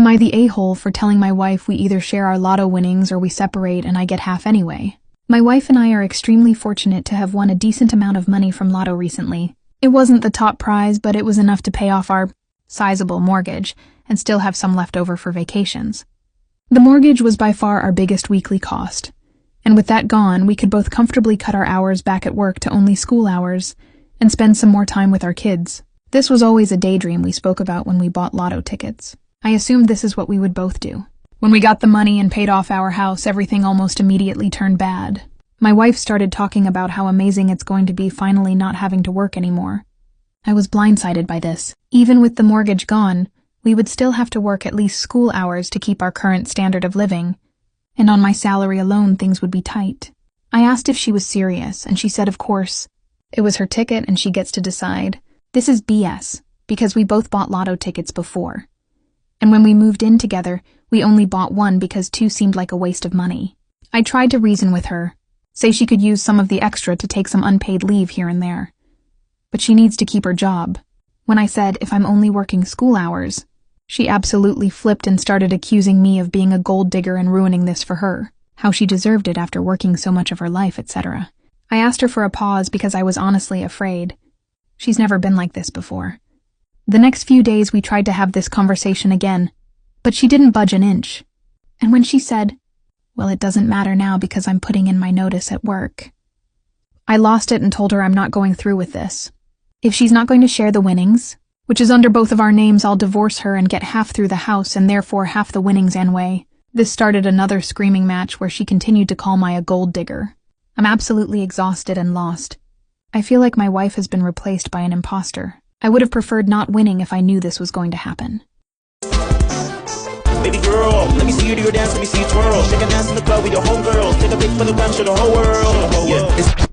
Am I the a-hole for telling my wife we either share our lotto winnings or we separate and I get half anyway? My wife and I are extremely fortunate to have won a decent amount of money from lotto recently. It wasn't the top prize, but it was enough to pay off our sizable mortgage and still have some left over for vacations. The mortgage was by far our biggest weekly cost, and with that gone, we could both comfortably cut our hours back at work to only school hours and spend some more time with our kids. This was always a daydream we spoke about when we bought lotto tickets. I assumed this is what we would both do. When we got the money and paid off our house, everything almost immediately turned bad. My wife started talking about how amazing it's going to be finally not having to work anymore. I was blindsided by this. Even with the mortgage gone, we would still have to work at least school hours to keep our current standard of living, and on my salary alone things would be tight. I asked if she was serious, and she said of course. It was her ticket and she gets to decide. This is BS, because we both bought lotto tickets before. And when we moved in together, we only bought one because two seemed like a waste of money. I tried to reason with her, say she could use some of the extra to take some unpaid leave here and there. But she needs to keep her job. When I said, if I'm only working school hours, she absolutely flipped and started accusing me of being a gold digger and ruining this for her, how she deserved it after working so much of her life, etc. I asked her for a pause because I was honestly afraid. She's never been like this before. The next few days we tried to have this conversation again, but she didn't budge an inch. And when she said, well, it doesn't matter now because I'm putting in my notice at work, I lost it and told her I'm not going through with this. If she's not going to share the winnings, which is under both of our names, I'll divorce her and get half through the house and therefore half the winnings anyway. This started another screaming match where she continued to call me a gold digger. I'm absolutely exhausted and lost. I feel like my wife has been replaced by an imposter. I would have preferred not winning if I knew this was going to happen. Baby girl, let me see you do your dance, let me see you twirl. Shake a dance in the club with your homegirls. Take a pic for the gram, show the whole world. Yeah,